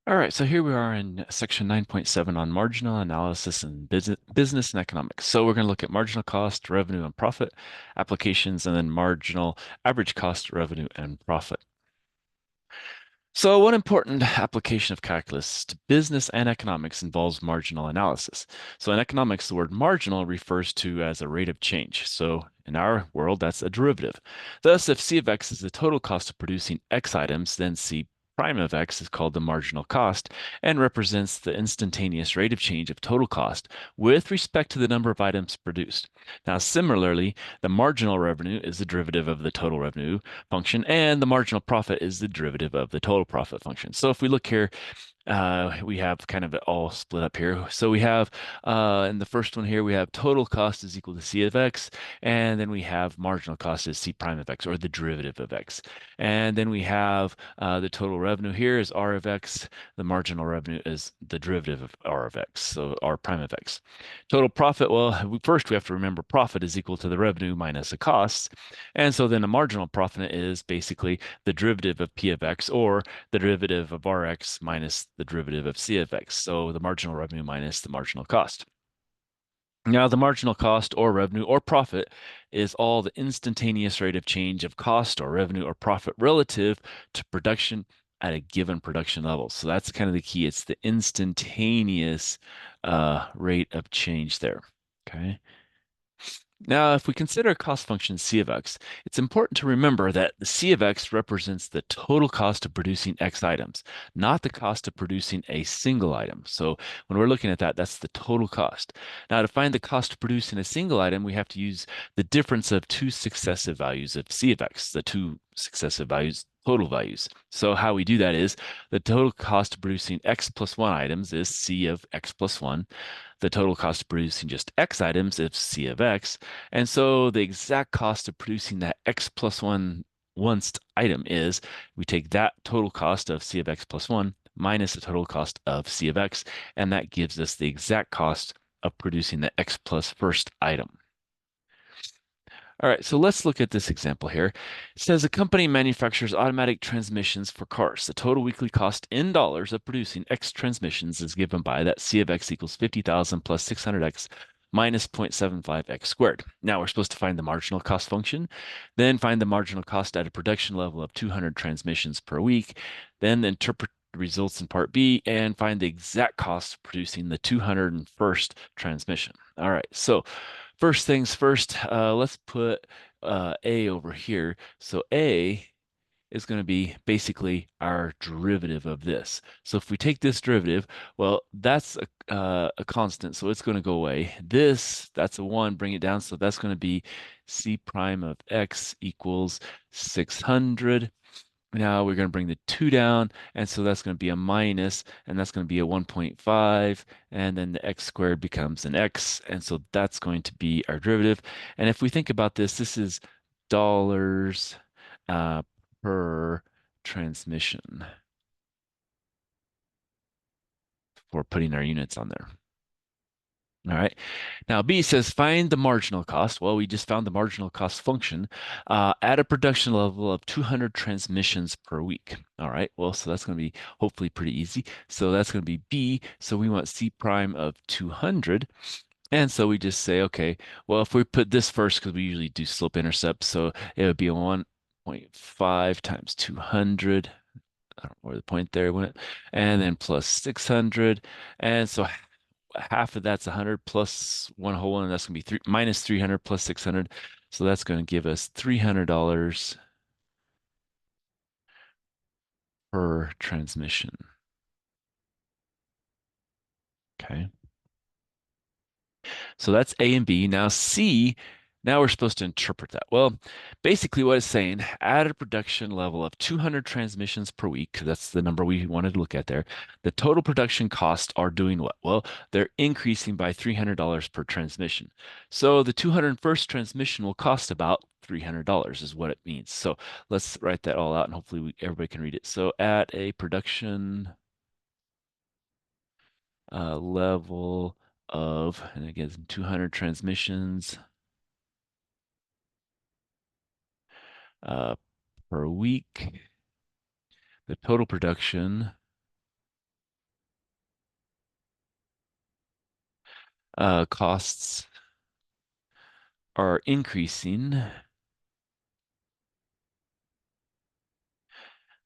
All right, so here we are in section 9.7 on marginal analysis and business and economics. So we're going to look at marginal cost, revenue, and profit applications, and then marginal average cost, revenue, and profit. So one important application of calculus to business and economics involves marginal analysis. So in economics, the word marginal refers to as a rate of change. So in our world, that's a derivative. Thus, if C of X is the total cost of producing X items, then C prime of X is called the marginal cost and represents the instantaneous rate of change of total cost with respect to the number of items produced. Now, similarly, the marginal revenue is the derivative of the total revenue function, and the marginal profit is the derivative of the total profit function. So if we look here, we have kind of it all split up here. So we have in the first one here, we have total cost is equal to C of X, and then we have marginal cost is C prime of X, or the derivative of X. And then we have the total revenue here is R of X. The marginal revenue is the derivative of R of X, so R prime of X. Total profit, well, first we have to remember profit is equal to the revenue minus the costs. And so then the marginal profit is basically the derivative of P of X, or the derivative of Rx minus the derivative of C of X. So the marginal revenue minus the marginal cost. Now, the marginal cost or revenue or profit is all the instantaneous rate of change of cost or revenue or profit relative to production at a given production level. So that's kind of the key. It's the instantaneous rate of change there. Okay. Now, if we consider a cost function C of X, it's important to remember that the C of X represents the total cost of producing X items, not the cost of producing a single item. So when we're looking at that, that's the total cost. Now, to find the cost of producing a single item, we have to use the difference of two successive values of C of X, the two successive values, total values. So how we do that is the total cost of producing X plus 1 items is C of X plus 1. The total cost of producing just X items is C of X. And so the exact cost of producing that X plus 1 once item is we take that total cost of C of X plus 1 minus the total cost of C of X, and that gives us the exact cost of producing the X plus first item. All right, so let's look at this example here. It says a company manufactures automatic transmissions for cars. The total weekly cost in dollars of producing X transmissions is given by that C of X equals 50,000 plus 600X minus 0.75X squared. Now we're supposed to find the marginal cost function, then find the marginal cost at a production level of 200 transmissions per week, then interpret the results in part B and find the exact cost of producing the 201st transmission. All right, so first things first, let's put A over here. So A is going to be basically our derivative of this. So if we take this derivative, well, that's a constant, so it's going to go away. This, that's a 1, bring it down, so that's going to be C prime of X equals 600. Now we're going to bring the 2 down, and so that's going to be a minus, and that's going to be a 1.5, and then the x squared becomes an x, and so that's going to be our derivative. And if we think about this, this is dollars uh, per transmission for putting our units on there. All right. Now B says find the marginal cost. Well, we just found the marginal cost function at a production level of 200 transmissions per week. All right. Well, so that's going to be hopefully pretty easy. So that's going to be B. So we want C prime of 200. And so we just say, okay, well, if we put this first, because we usually do slope intercept, so it would be a 1.5 times 200. I don't know where the point there went. And then plus 600. And so half of that's 100 plus one whole one, and that's gonna be minus 300 plus 600. So that's going to give us $300 per transmission. Okay. So that's A and B. Now C, now we're supposed to interpret that. Well, basically what it's saying, at a production level of 200 transmissions per week, 'cause that's the number we wanted to look at there, the total production costs are doing what? Well, they're increasing by $300 per transmission. So the 201st transmission will cost about $300 is what it means. So let's write that all out and hopefully everybody can read it. So at a production level of, and again, 200 transmissions uh, per week. The total production Costs are increasing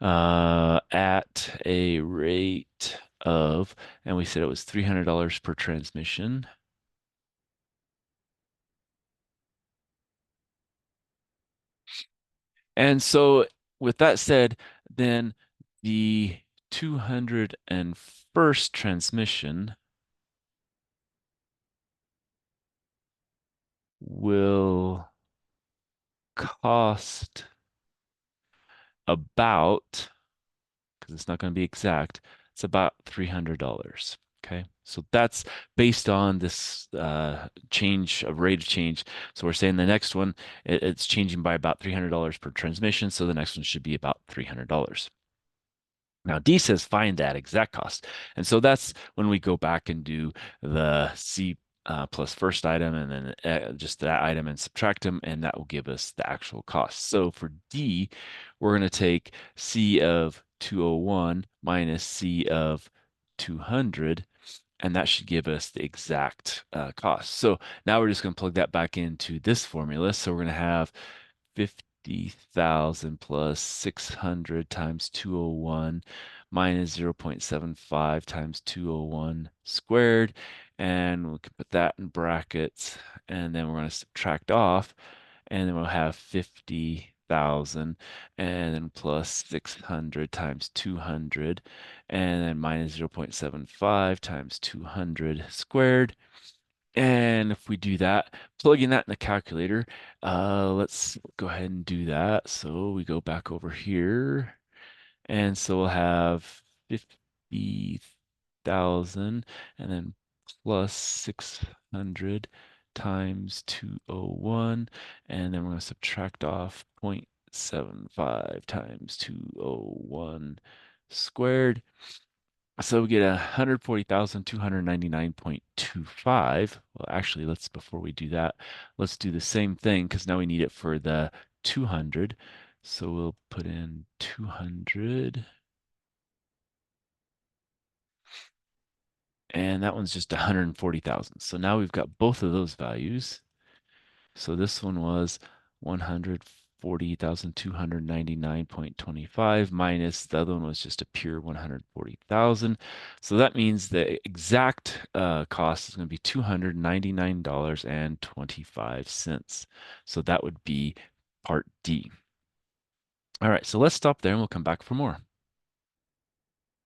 at a rate of, and we said it was $300 per transmission. And so with that said, then the 201st transmission will cost about, because it's not going to be exact, it's about $300. Okay, so that's based on this change of rate of change. So we're saying the next one, it's changing by about $300 per transmission. So the next one should be about $300. Now D says find that exact cost. And so that's when we go back and do the C plus first item and then just that item and subtract them, and that will give us the actual cost. So for D, we're going to take C of 201 minus C of 200, and that should give us the exact cost. So now we're just going to plug that back into this formula. So we're going to have 50,000 plus 600 times 201 minus 0.75 times 201 squared. And we can put that in brackets, and then we're going to subtract off, and then we'll have 50,000 and then plus 600 times 200 and then minus 0.75 times 200 squared. And if we do that, plugging that in the calculator, let's go ahead and do that. So we go back over here, and so we'll have 50,000 and then plus 600 times 201, and then we're going to subtract off 0.75 times 201 squared. So we get 140,299.25. Well, actually, before we do that, let's do the same thing because now we need it for the 200. So we'll put in 200. And that one's just 140,000. So now we've got both of those values. So this one was 140,299.25 minus the other one was just a pure 140,000. So that means the exact cost is going to be $299.25. So that would be part D. All right, so let's stop there and we'll come back for more.